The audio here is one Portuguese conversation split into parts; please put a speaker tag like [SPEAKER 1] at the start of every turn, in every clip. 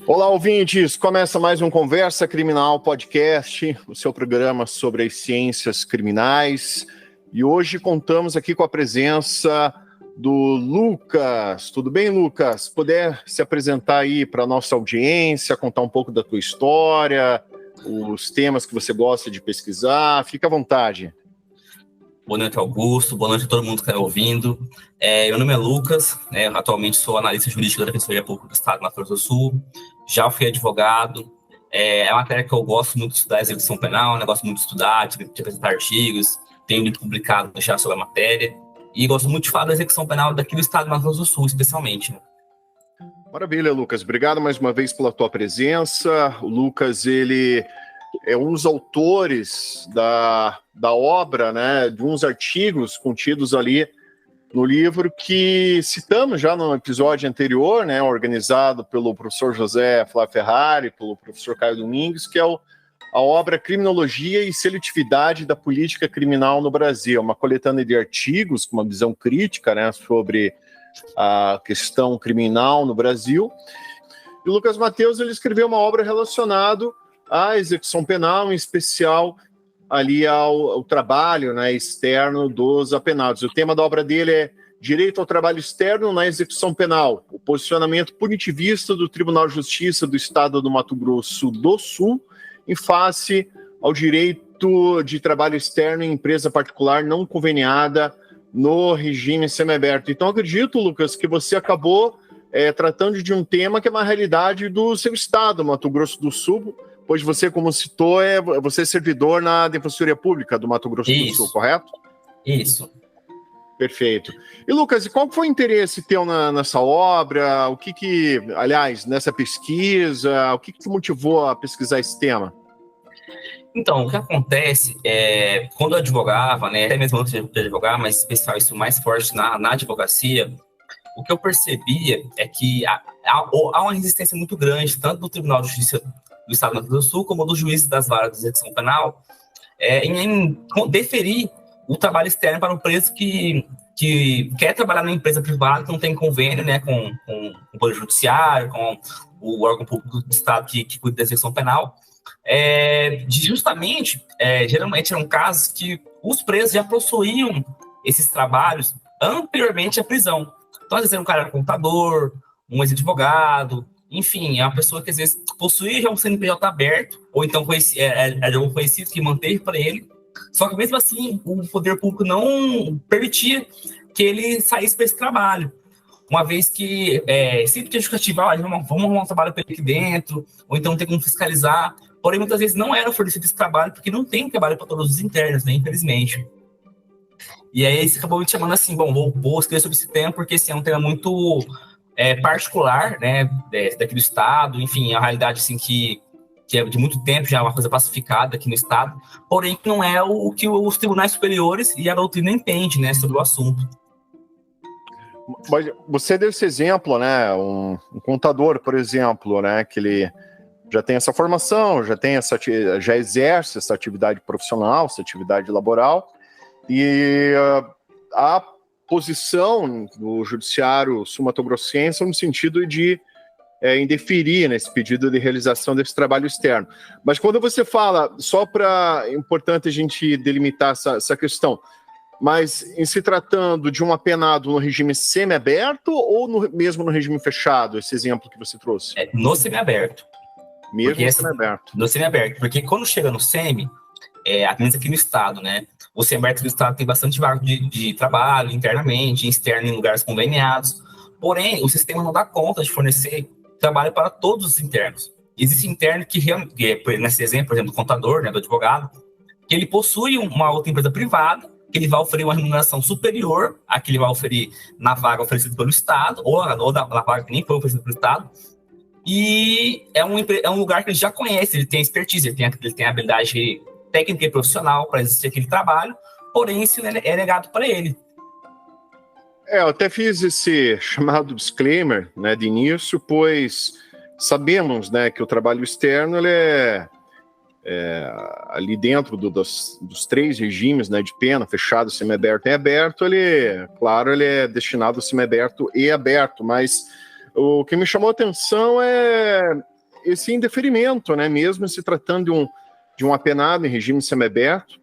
[SPEAKER 1] Olá, ouvintes! Começa mais um Conversa Criminal Podcast, o seu programa sobre as ciências criminais. E hoje contamos aqui com a presença do Lucas. Tudo bem, Lucas? Puder se apresentar aí para a nossa audiência, contar um pouco da tua história, os temas que você gosta de pesquisar, fica à vontade.
[SPEAKER 2] Boa noite, Augusto. Boa noite a todo mundo que está ouvindo. Meu nome é Lucas, atualmente sou analista jurídico da Defensoria Pública do Estado do Mato Grosso do Sul. Já fui advogado. É uma matéria que eu gosto muito de estudar, a execução penal, gosto muito de estudar, de apresentar artigos, tenho muito publicado já sobre a matéria. E gosto muito de falar da execução penal daqui do Estado do Mato Grosso do Sul, especialmente.
[SPEAKER 1] Maravilha, Lucas. Obrigado mais uma vez pela tua presença. O Lucas, ele é um dos autores da obra, de uns artigos contidos ali no livro que citamos já no episódio anterior, organizado pelo professor José Flávio Ferrari, pelo professor Caio Domingues, que é a obra Criminologia e Seletividade da Política Criminal no Brasil, uma coletânea de artigos com uma visão crítica sobre a questão criminal no Brasil. E o Lucas Mateus, ele escreveu uma obra relacionada à execução penal, em especial ali ao trabalho externo dos apenados. O tema da obra dele é Direito ao Trabalho Externo na Execução Penal, o posicionamento punitivista do Tribunal de Justiça do Estado do Mato Grosso do Sul em face ao direito de trabalho externo em empresa particular não conveniada no regime semiaberto. Então, acredito, Lucas, que você acabou tratando de um tema que é uma realidade do seu estado, Mato Grosso do Sul, pois você, como citou, você é servidor na Defensoria Pública do Mato Grosso do Sul, correto?
[SPEAKER 2] Isso.
[SPEAKER 1] Perfeito. E, Lucas, e qual foi o interesse teu nessa obra? O que, aliás, nessa pesquisa, o que te motivou a pesquisar esse tema?
[SPEAKER 2] Então, o que acontece é, quando eu advogava, até mesmo antes de advogar, mas especial isso mais forte na advocacia, o que eu percebia é que há uma resistência muito grande, tanto do Tribunal de Justiça do Estado do Mato Grosso do Sul, como dos juízes das varas de execução penal, em deferir o trabalho externo para um preso que quer trabalhar numa empresa privada, que não tem convênio com o Poder Judiciário, com o órgão público do Estado que cuida da execução penal. Geralmente eram casos que os presos já possuíam esses trabalhos anteriormente à prisão. Então, às vezes, um cara era contador, um ex-advogado, enfim, é uma pessoa que às vezes possuía já um CNPJ aberto, ou então era um conhecido que manteve para ele, só que mesmo assim o poder público não permitia que ele saísse para esse trabalho, uma vez que sempre tinha justificativa, vamos arrumar um trabalho para ele aqui dentro, ou então tem como fiscalizar, porém muitas vezes não era fornecido esse trabalho, porque não tem trabalho para todos os internos, infelizmente. E aí você acabou me chamando assim, vou escrever sobre esse tema, porque esse é um tema muito particular, daqui do Estado, enfim, é uma realidade assim que é de muito tempo, já é uma coisa pacificada aqui no Estado, porém que não é o que os tribunais superiores e a doutrina entendem, sobre o assunto.
[SPEAKER 1] Mas você deu esse exemplo, um contador, por exemplo, que ele já tem essa formação, já exerce essa atividade profissional, essa atividade laboral, e a posição do judiciário sul-mato-grossense no sentido de indeferir nesse pedido de realização desse trabalho externo. Mas quando você fala, é importante a gente delimitar essa questão, mas em se tratando de um apenado no regime semiaberto ou mesmo no regime fechado, esse exemplo que você trouxe?
[SPEAKER 2] No semiaberto.
[SPEAKER 1] Mesmo semiaberto.
[SPEAKER 2] No semiaberto, porque quando chega no semi, aqui no Estado, o semiaberto do Estado tem bastante vaga de trabalho internamente, externo em lugares conveniados, porém o sistema não dá conta de fornecer trabalho para todos os internos. Existe interno que, nesse exemplo, por exemplo, do contador, do advogado, que ele possui uma outra empresa privada, que ele vai oferecer uma remuneração superior à que ele vai oferecer na vaga oferecida pelo Estado, ou na vaga que nem foi oferecida pelo Estado, e é um lugar que ele já conhece, ele tem expertise, ele tem habilidade técnica e profissional para exercer aquele trabalho, porém isso é negado para ele.
[SPEAKER 1] Eu até fiz esse chamado disclaimer, de início, pois sabemos, que o trabalho externo ele é ali dentro dos três regimes, de pena, fechado, semiaberto e aberto, ele é destinado ao semiaberto e aberto, mas o que me chamou a atenção é esse indeferimento, né? Mesmo se tratando de um apenado em regime semiaberto,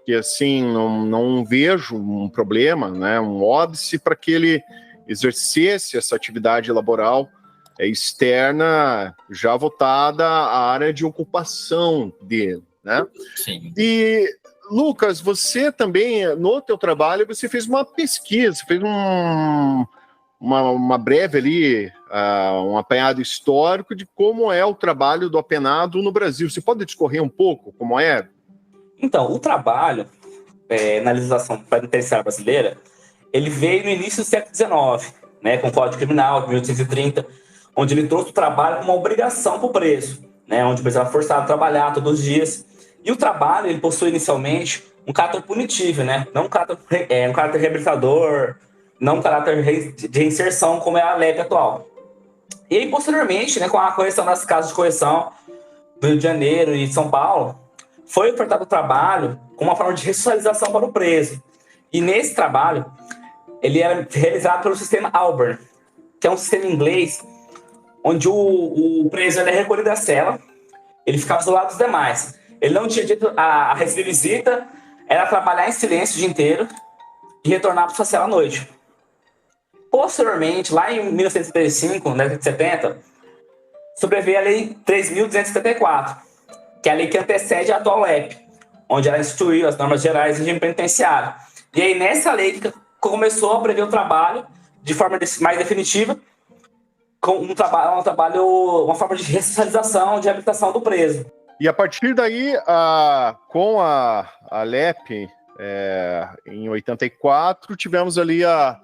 [SPEAKER 1] que assim não vejo um problema, né? Um óbice para que ele exercesse essa atividade laboral externa já voltada à área de ocupação dele, né?
[SPEAKER 2] Sim.
[SPEAKER 1] E Lucas, você também, no teu trabalho, você fez uma pesquisa, fez uma breve ali, um apanhado histórico de como é o trabalho do apenado no Brasil. Você pode discorrer um pouco como é?
[SPEAKER 3] Então, o trabalho na legislação penitenciária brasileira, ele veio no início do século XIX, né, com o Código Criminal de 1830, onde ele trouxe o trabalho como uma obrigação para o preso, né, onde o preso era forçado a trabalhar todos os dias. E o trabalho, ele possui inicialmente um caráter punitivo, né, não um caráter reabilitador, não um caráter de reinserção, como é a LEP atual. E aí, posteriormente, né, com a correção das casas de correção do Rio de Janeiro e de São Paulo, foi ofertado o trabalho como uma forma de ressocialização para o preso. E nesse trabalho, ele era realizado pelo sistema Auburn, que é um sistema inglês onde o preso é recolhido da cela, ele ficava isolado dos demais. Ele não tinha direito a receber visita, era trabalhar em silêncio o dia inteiro e retornar para sua cela à noite. Posteriormente, lá em 1975, na década de 70, sobreveio a Lei 3.274, que é a lei que antecede a atual LEP, onde ela instituiu as normas gerais do regime penitenciário. E aí, nessa lei, que começou a prever o trabalho de forma mais definitiva, com uma forma de ressocialização, de reabilitação do preso.
[SPEAKER 1] E a partir daí, com a LEP, em 84, tivemos ali a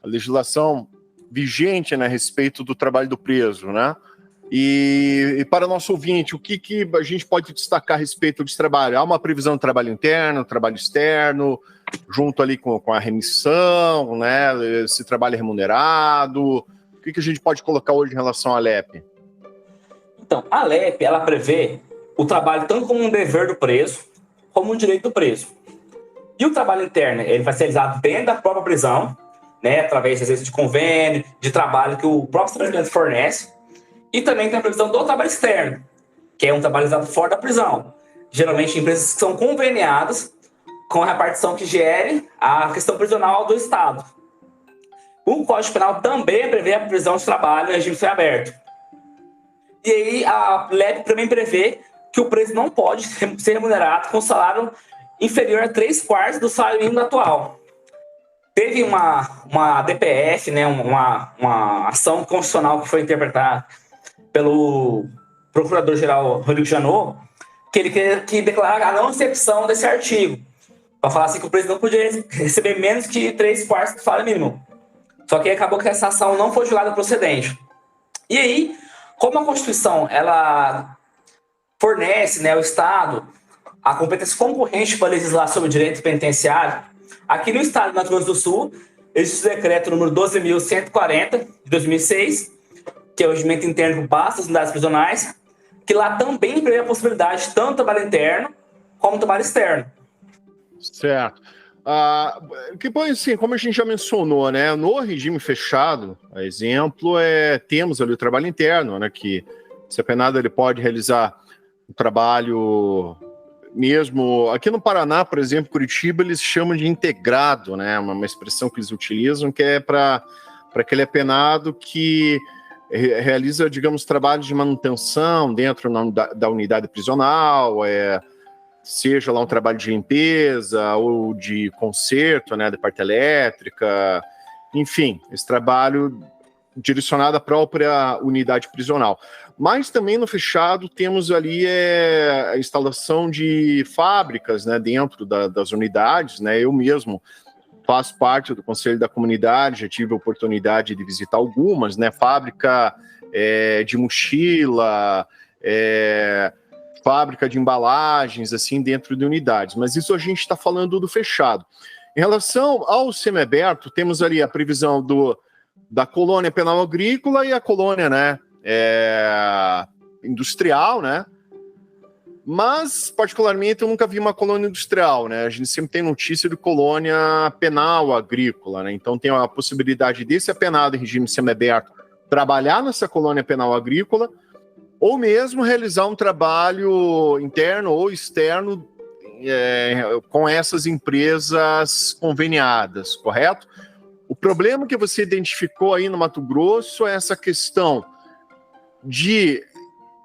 [SPEAKER 1] legislação vigente, né, a respeito do trabalho do preso, né? E para o nosso ouvinte, o que a gente pode destacar a respeito desse trabalho? Há uma previsão de trabalho interno, trabalho externo, junto ali com a remissão, né? Esse trabalho remunerado. O que a gente pode colocar hoje em relação à LEP?
[SPEAKER 3] Então, a LEP, ela prevê o trabalho tanto como um dever do preso, como um direito do preso. E o trabalho interno, ele vai ser realizado dentro da própria prisão, né? Através, às vezes, de convênio, de trabalho que o próprio estabelecimento fornece. E também tem a previsão do trabalho externo, que é um trabalho realizado fora da prisão. Geralmente, empresas que são conveniadas com a repartição que gere a questão prisional do Estado. O Código Penal também prevê a prisão de trabalho em regime semiaberto. E aí, a LEP também prevê que o preso não pode ser remunerado com salário inferior a 3/4 do salário mínimo atual. Teve uma DPF, né, uma ação constitucional que foi interpretada pelo Procurador-Geral Rodrigo Janot, que ele queria declarar a não exceção desse artigo, para falar assim que o preso não podia receber menos que 3/4 do salário mínimo. Só que acabou que essa ação não foi julgada procedente. E aí, como a Constituição ela fornece, né, ao Estado a competência concorrente para legislar sobre o direito penitenciário, aqui no Estado do Mato Grosso do Sul, existe o decreto número 12.140, de 2006, que é o regimento interno que passa as unidades prisionais, que lá também prevê a possibilidade de tanto trabalho interno como trabalho externo.
[SPEAKER 1] Certo. Assim, como a gente já mencionou, né, no regime fechado, a exemplo, temos ali o trabalho interno, né, que esse apenado ele pode realizar o trabalho mesmo. Aqui no Paraná, por exemplo, Curitiba, eles chamam de integrado, né, uma expressão que eles utilizam, que é para aquele apenado que realiza, digamos, trabalhos de manutenção dentro da unidade prisional, seja lá um trabalho de limpeza ou de conserto, né, de parte elétrica, enfim, esse trabalho direcionado à própria unidade prisional. Mas também no fechado temos ali a instalação de fábricas, né, dentro das unidades, né, eu mesmo faço parte do Conselho da Comunidade, já tive a oportunidade de visitar algumas, né, fábrica de mochila, fábrica de embalagens, assim, dentro de unidades. Mas isso a gente está falando do fechado. Em relação ao semiaberto, temos ali a previsão da colônia penal agrícola e a colônia, né, industrial, né? Mas, particularmente, eu nunca vi uma colônia industrial, né? A gente sempre tem notícia de colônia penal agrícola, né? Então tem a possibilidade desse apenado em regime semiaberto trabalhar nessa colônia penal agrícola ou mesmo realizar um trabalho interno ou externo com essas empresas conveniadas, correto? O problema que você identificou aí no Mato Grosso é essa questão de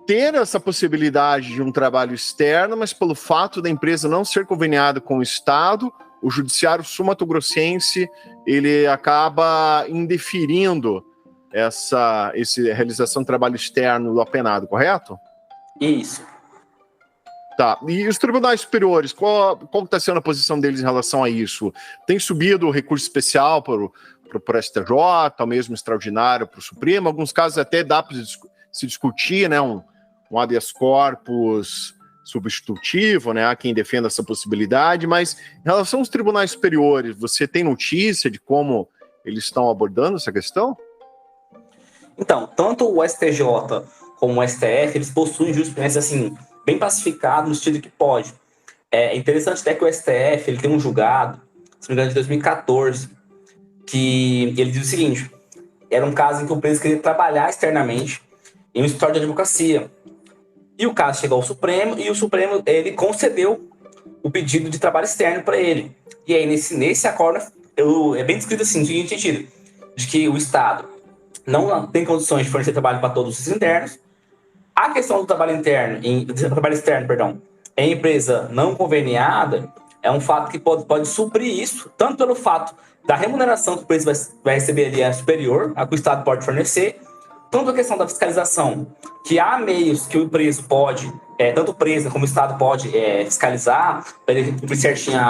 [SPEAKER 1] ter essa possibilidade de um trabalho externo, mas pelo fato da empresa não ser conveniada com o Estado, o judiciário sul-mato-grossense ele acaba indeferindo essa realização de trabalho externo do apenado, correto?
[SPEAKER 3] Isso.
[SPEAKER 1] Tá. E os tribunais superiores, qual está sendo a posição deles em relação a isso? Tem subido o recurso especial para o STJ, ou mesmo extraordinário para o Supremo? Em alguns casos até dá para se discutir, né, um habeas corpus substitutivo, né? Há quem defenda essa possibilidade, mas em relação aos tribunais superiores, você tem notícia de como eles estão abordando essa questão?
[SPEAKER 3] Então, tanto o STJ como o STF, eles possuem jurisprudência, assim, bem pacificado no sentido que pode. É interessante até que o STF ele tem um julgado, se não me engano, de 2014, que ele diz o seguinte: era um caso em que o preso queria trabalhar externamente em um escritório de advocacia. E o caso chegou ao Supremo, e o Supremo ele concedeu o pedido de trabalho externo para ele. E aí, nesse acordo, é bem descrito assim, no seguinte sentido, de que o Estado não tem condições de fornecer trabalho para todos os internos. A questão do trabalho externo, em empresa não conveniada, é um fato que pode suprir isso, tanto pelo fato da remuneração que o preso vai receber ali é superior a que o Estado pode fornecer, tanto a questão da fiscalização, que há meios que o preso pode, tanto o preso como o Estado pode fiscalizar, para ele cumprir certinho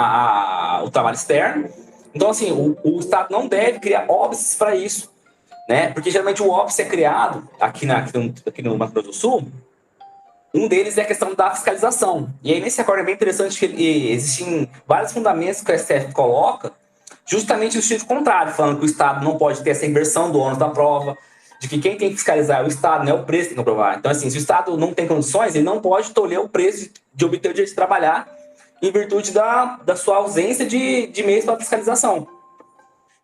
[SPEAKER 3] o trabalho externo. Então, assim, o Estado não deve criar óbices para isso, né? Porque geralmente o óbice é criado aqui no Mato Grosso do Sul. Um deles é a questão da fiscalização. E aí, nesse acordo é bem interessante que existem vários fundamentos que o STF coloca, justamente no sentido contrário, falando que o Estado não pode ter essa inversão do ônus da prova, de que quem tem que fiscalizar é o Estado, não é o preso que tem que comprovar. Então, assim, se o Estado não tem condições, ele não pode tolher o preso de obter o direito de trabalhar em virtude da sua ausência de meios para fiscalização.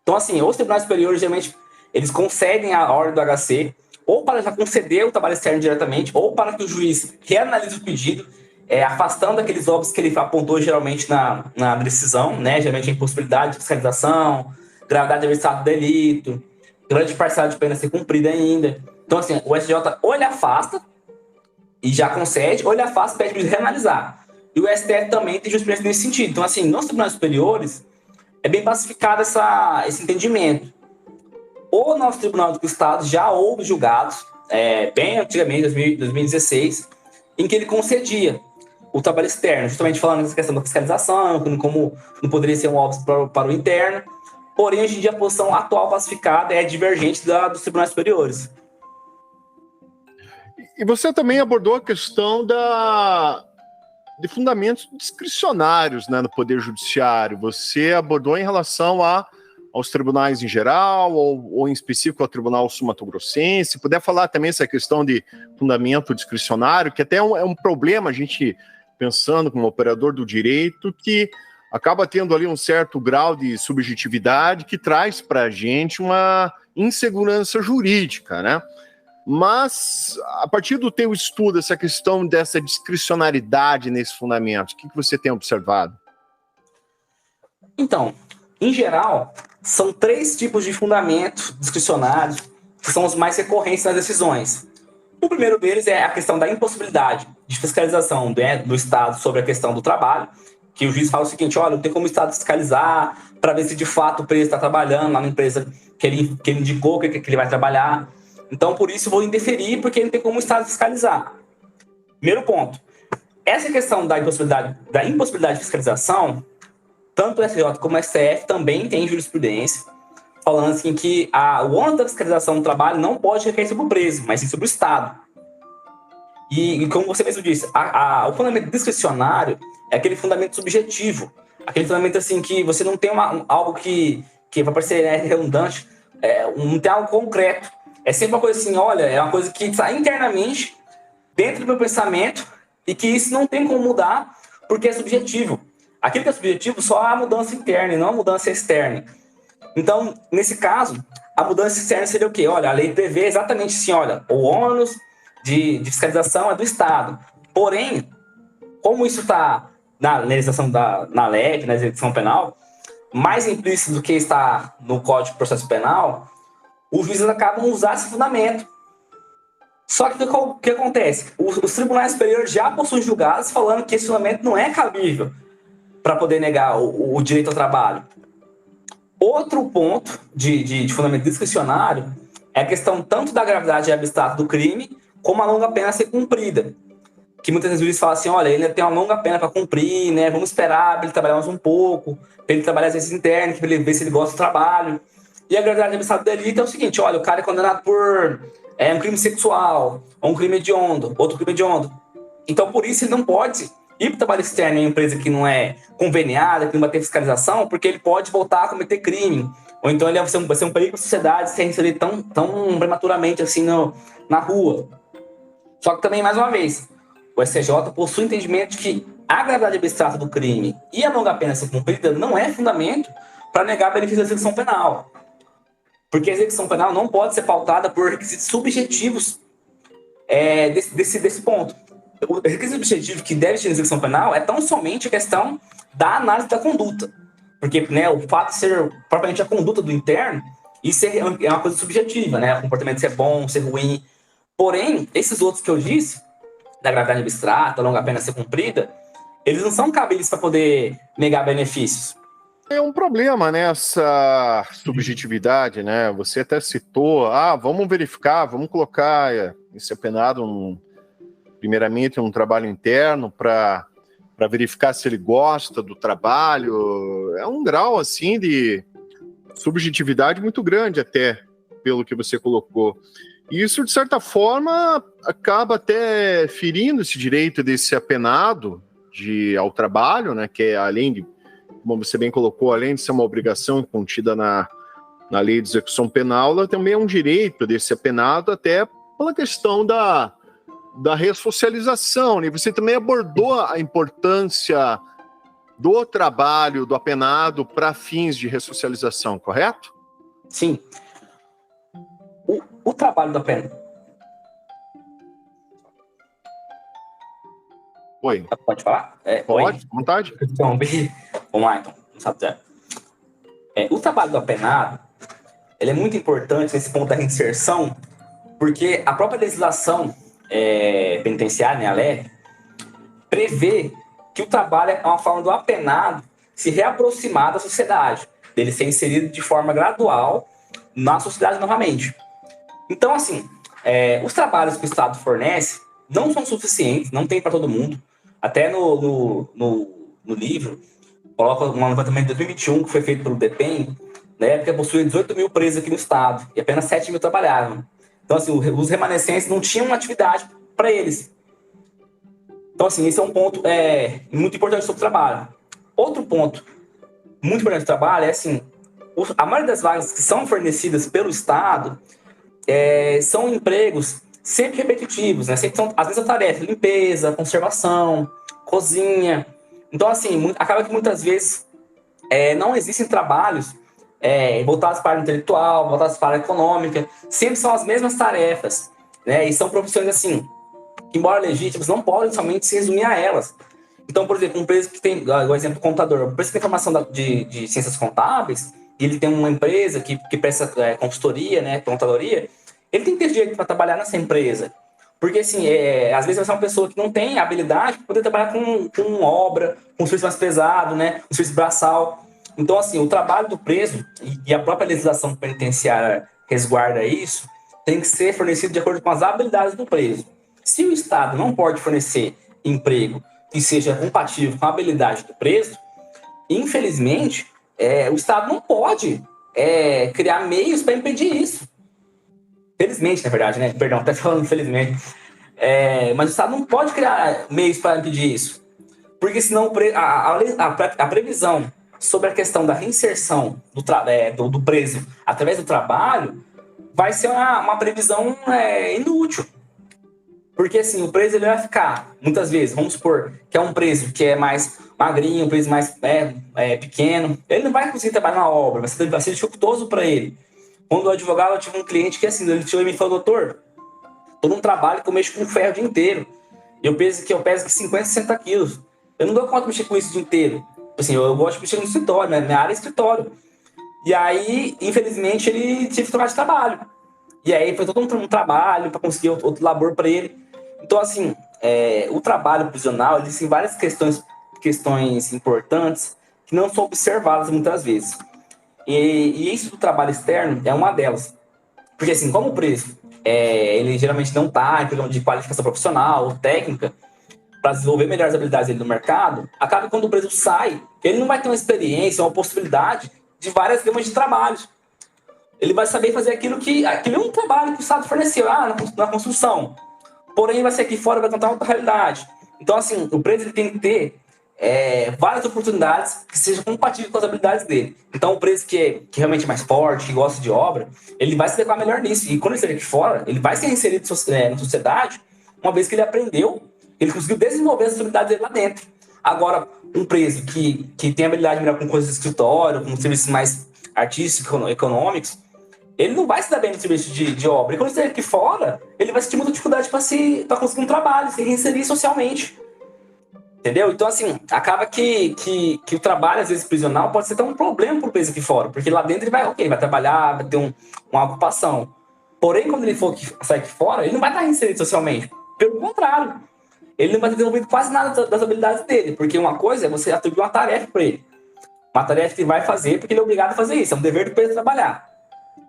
[SPEAKER 3] Então, assim, os tribunais superiores, geralmente, eles concedem a ordem do HC, ou para já conceder o trabalho externo diretamente, ou para que o juiz reanalise o pedido, afastando aqueles óbices que ele apontou geralmente na decisão, né? Geralmente a impossibilidade de fiscalização, gravidade de adversidade do delito, grande parcela de pena a ser cumprida ainda. Então, assim, o STJ ou ele afasta e já concede, ou ele afasta e pede para ele reanalisar. E o STF também tem jurisprudência nesse sentido. Então, assim, nos tribunais superiores, é bem pacificado esse entendimento. O nosso Tribunal do Estado já houve julgados, bem antigamente, em 2016, em que ele concedia o trabalho externo, justamente falando nessa questão da fiscalização, como não poderia ser um óbice para o interno. Porém, hoje em dia, a posição atual pacificada é divergente dos tribunais superiores.
[SPEAKER 1] E você também abordou a questão de fundamentos discricionários, né, no Poder Judiciário. Você abordou em relação aos tribunais em geral, ou em específico ao Tribunal Sul-Mato-Grossense. Puder falar também essa questão de fundamento discricionário, que até é um problema, a gente pensando como operador do direito, que acaba tendo ali um certo grau de subjetividade que traz para a gente uma insegurança jurídica, né? Mas, a partir do teu estudo, essa questão dessa discricionariedade nesses fundamentos, o que você tem observado?
[SPEAKER 3] Então, em geral, são 3 tipos de fundamentos discricionários que são os mais recorrentes nas decisões. O primeiro deles é a questão da impossibilidade de fiscalização do Estado sobre a questão do trabalho, que o juiz fala o seguinte: olha, não tem como o Estado fiscalizar para ver se de fato o preso está trabalhando lá na empresa que ele indicou que ele vai trabalhar. Então, por isso, eu vou indeferir, porque não tem como o Estado fiscalizar. Primeiro ponto. Essa questão da impossibilidade de fiscalização, tanto o STJ como o STF também tem jurisprudência, falando assim que o ônus da fiscalização do trabalho não pode recair sobre o preso, mas sim sobre o Estado. E como você mesmo disse, o fundamento discricionário é aquele fundamento subjetivo, aquele fundamento assim que você não tem algo que vai parecer redundante, não tem algo concreto. É sempre uma coisa assim, olha, é uma coisa que está internamente dentro do meu pensamento e que isso não tem como mudar porque é subjetivo. Aquilo que é subjetivo só há mudança interna e não a mudança externa. Então, nesse caso, a mudança externa seria o quê? Olha, a lei prevê exatamente assim, olha, o ônus de fiscalização é do Estado. Porém, como isso está na legislação na LEP, na execução penal, mais implícito do que está no Código de Processo Penal, os juízes acabam usando esse fundamento. Só que o que acontece? Os tribunais superiores já possuem julgados falando que esse fundamento não é cabível para poder negar o direito ao trabalho. Outro ponto de fundamento discricionário é a questão tanto da gravidade e abstrato do crime, como a longa pena a ser cumprida. Que muitas vezes os juízes falam assim, olha, ele tem uma longa pena para cumprir, né? Vamos esperar para ele trabalhar mais um pouco, para ele trabalhar às vezes interno, para ele ver se ele gosta do trabalho. E a gravidade e abstrato do delito é o seguinte, olha, o cara é condenado por um crime sexual, ou um crime hediondo, outro crime hediondo. Então, por isso, ele não pode ir para o trabalho externo em uma empresa que não é conveniada, que não vai ter fiscalização, porque ele pode voltar a cometer crime. Ou então ele vai ser um perigo para a sociedade se reinserir tão prematuramente assim na rua. Só que também, mais uma vez, o STJ possui o entendimento de que a gravidade abstrata do crime e a longa pena ser cumprida não é fundamento para negar benefício da execução penal. Porque a execução penal não pode ser pautada por requisitos subjetivos desse ponto. O requisito objetivo que deve ter na execução penal é tão somente a questão da análise da conduta. Porque, né, o fato de ser propriamente a conduta do interno, isso é uma coisa subjetiva, né? O comportamento ser bom, ser ruim. Porém, esses outros que eu disse, da gravidade abstrata, a longa pena ser cumprida, eles não são cabíveis para poder negar benefícios.
[SPEAKER 1] É um problema nessa subjetividade, né? Você até citou, vamos verificar, vamos colocar esse apenado primeiramente um trabalho interno para verificar se ele gosta do trabalho. É um grau assim de subjetividade muito grande até, pelo que você colocou. E isso, de certa forma, acaba até ferindo esse direito desse apenado ao trabalho, né? Que é, além de, como você bem colocou, além de ser uma obrigação contida na lei de execução penal, ela também é um direito desse apenado até pela questão da ressocialização, né? Você também abordou a importância do trabalho do apenado para fins de ressocialização, correto?
[SPEAKER 3] Sim. O trabalho do apenado...
[SPEAKER 1] Oi.
[SPEAKER 3] Pode falar?
[SPEAKER 1] Pode, à vontade.
[SPEAKER 3] Então, vamos lá, então. O trabalho do apenado, ele é muito importante nesse ponto da reinserção, porque a própria legislação penitenciária, né, a LEP, prevê que o trabalho é uma forma do apenado se reaproximar da sociedade, dele ser inserido de forma gradual na sociedade novamente. Então, assim, os trabalhos que o Estado fornece não são suficientes, não tem para todo mundo. Até no livro, coloca um levantamento de 2021 que foi feito pelo DEPEN, na época possuía 18 mil presos aqui no Estado, e apenas 7 mil trabalhavam. Então, assim, os remanescentes não tinham uma atividade para eles. Então, assim, esse é um ponto muito importante sobre o trabalho. Outro ponto muito importante do trabalho é, assim, a maioria das vagas que são fornecidas pelo Estado são empregos sempre repetitivos, né? Sempre são as mesmas tarefas, limpeza, conservação, cozinha. Então, assim, acaba que muitas vezes não existem trabalhos voltados para a área intelectual, voltados para a área econômica, sempre são as mesmas tarefas, né? E são profissões, assim, que, embora legítimas, não podem somente se resumir a elas. Então, por exemplo, um preso que tem, o exemplo do contador, um preso que tem formação de ciências contábeis, e ele tem uma empresa que presta consultoria, né, contadoria, ele tem que ter direito para trabalhar nessa empresa. Porque, assim, às vezes vai ser uma pessoa que não tem habilidade para poder trabalhar com obra, com serviço mais pesado, né, com serviço braçal. Então, assim, o trabalho do preso e a própria legislação penitenciária resguarda isso, tem que ser fornecido de acordo com as habilidades do preso. Se o Estado não pode fornecer emprego que seja compatível com a habilidade do preso, infelizmente, o Estado não pode criar meios para impedir isso. Felizmente, na verdade, né? Perdão, até falando infelizmente. Mas o Estado não pode criar meios para impedir isso. Porque senão a previsão sobre a questão da reinserção do preso através do trabalho vai ser uma previsão inútil. Porque, assim, o preso ele vai ficar, muitas vezes, vamos supor que é um preso que é mais magrinho, um preso mais pequeno, ele não vai conseguir trabalhar na obra, vai ser dificultoso para ele. Quando o advogado, eu tive um cliente que, assim, ele chegou e me falou, doutor, todo um trabalho que eu mexo com ferro o dia inteiro. Eu peso 50, 60 quilos. Eu não dou conta de mexer com isso o dia inteiro. Assim, eu gosto de mexer no escritório, né? Minha área é escritório. E aí, infelizmente, ele teve que trocar de trabalho. E aí foi todo um trabalho para conseguir outro labor para ele. Então, assim, o trabalho prisional, ele tem várias questões importantes que não são observadas muitas vezes. E isso do trabalho externo é uma delas. Porque, assim, como o preso, ele geralmente não está em programa de qualificação profissional ou técnica para desenvolver melhores habilidades dele no mercado, acaba que quando o preso sai, ele não vai ter uma experiência, uma possibilidade de várias gamas de trabalhos. Ele vai saber fazer aquilo é um trabalho que o Estado forneceu, na construção. Porém, vai ser aqui fora, vai contar outra realidade. Então, assim, o preso ele tem que ter várias oportunidades que sejam compatíveis com as habilidades dele. Então, o preso que realmente é mais forte, que gosta de obra, ele vai se adequar melhor nisso. E quando ele sair aqui fora, ele vai ser inserido na sociedade, uma vez que ele aprendeu, ele conseguiu desenvolver as habilidades dele lá dentro. Agora, um preso que tem habilidade melhor com coisas de escritório, com serviços mais artísticos, econômicos, ele não vai se dar bem no serviço de obra. E quando ele sair aqui fora, ele vai sentir muita dificuldade para conseguir um trabalho, se reinserir socialmente. Entendeu? Então, assim, acaba que o trabalho, às vezes, prisional, pode ser até um problema pro preso aqui fora. Porque lá dentro ele vai trabalhar, vai ter uma ocupação. Porém, quando ele for sair aqui fora, ele não vai estar reinserido socialmente. Pelo contrário. Ele não vai ter desenvolvido quase nada das habilidades dele. Porque uma coisa é você atribuir uma tarefa para ele. Uma tarefa que ele vai fazer porque ele é obrigado a fazer isso. É um dever do preso trabalhar.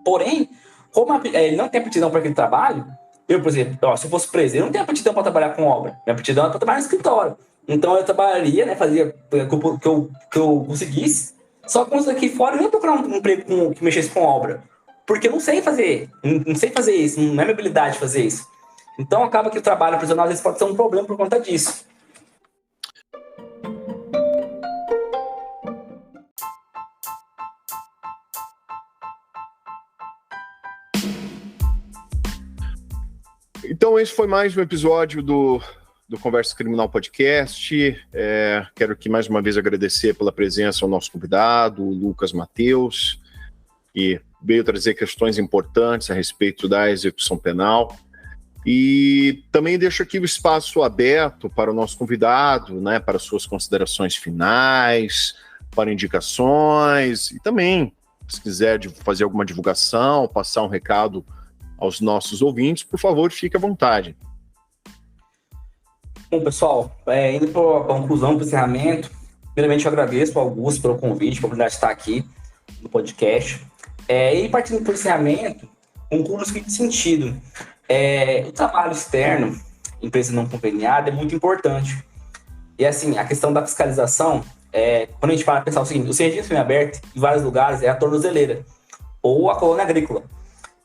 [SPEAKER 3] Porém, como ele não tem aptidão para aquele trabalho, eu, por exemplo, se eu fosse preso, eu não tenho aptidão para trabalhar com obra. Minha aptidão é para trabalhar no escritório. Então eu trabalharia, né, fazia o que eu conseguisse. Só que quando eu aqui fora, eu não ia procurar um emprego que mexesse com obra. Porque eu não sei fazer. Não sei fazer isso. Não é minha habilidade fazer isso. Então acaba que o trabalho prisional às vezes pode ser um problema por conta disso.
[SPEAKER 1] Então, esse foi mais um episódio do Conversa Criminal Podcast. Quero aqui mais uma vez agradecer pela presença ao nosso convidado, o Lucas Mateus, que veio trazer questões importantes a respeito da execução penal. E também deixo aqui o espaço aberto para o nosso convidado, né, para suas considerações finais, para indicações, e também, se quiser fazer alguma divulgação, passar um recado aos nossos ouvintes, por favor, fique à vontade.
[SPEAKER 3] Bom, pessoal, indo para a conclusão, para o encerramento, primeiramente eu agradeço ao Augusto pelo convite, pela oportunidade de estar aqui no podcast. E partindo para o encerramento, concluo no seguinte sentido. O trabalho externo, empresa não conveniada, é muito importante. E assim, a questão da fiscalização, quando a gente para pensar o seguinte, o registro semiaberto, em vários lugares, é a tornozeleira, ou a colônia agrícola.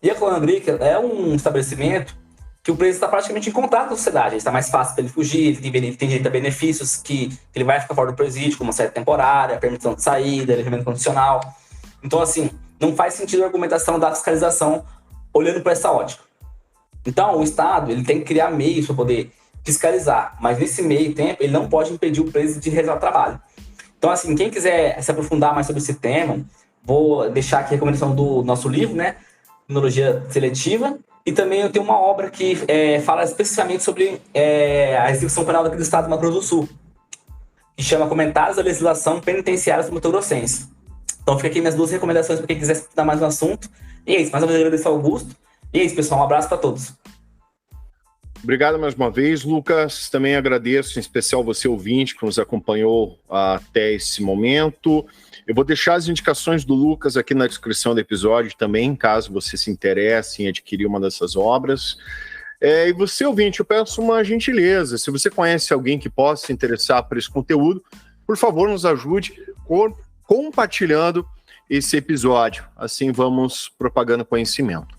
[SPEAKER 3] E a colônia agrícola é um estabelecimento que o preso está praticamente em contato com a sociedade. Está mais fácil para ele fugir, ele tem direito a benefícios que ele vai ficar fora do presídio, como uma série temporária, permissão de saída, alojamento condicional. Então, assim, não faz sentido a argumentação da fiscalização olhando para essa ótica. Então, o Estado ele tem que criar meios para poder fiscalizar, mas nesse meio tempo ele não pode impedir o preso de realizar o trabalho. Então, assim, quem quiser se aprofundar mais sobre esse tema, vou deixar aqui a recomendação do nosso livro, né? Criminologia Seletiva, e também eu tenho uma obra que fala especificamente sobre a execução penal daqui do estado do Mato Grosso do Sul, que chama Comentários da Legislação Penitenciária do Mato Grossense. Então fica aqui minhas duas recomendações para quem quiser estudar mais no assunto. E é isso, mais uma vez agradeço ao Augusto. E é isso, pessoal, um abraço para todos.
[SPEAKER 1] Obrigado mais uma vez, Lucas. Também agradeço, em especial você, ouvinte, que nos acompanhou até esse momento. Eu vou deixar as indicações do Lucas aqui na descrição do episódio também, caso você se interesse em adquirir uma dessas obras. E você, ouvinte, eu peço uma gentileza. Se você conhece alguém que possa se interessar por esse conteúdo, por favor, nos ajude compartilhando esse episódio. Assim vamos propagando conhecimento.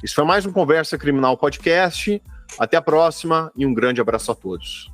[SPEAKER 1] Isso foi mais um Conversa Criminal Podcast. Até a próxima e um grande abraço a todos.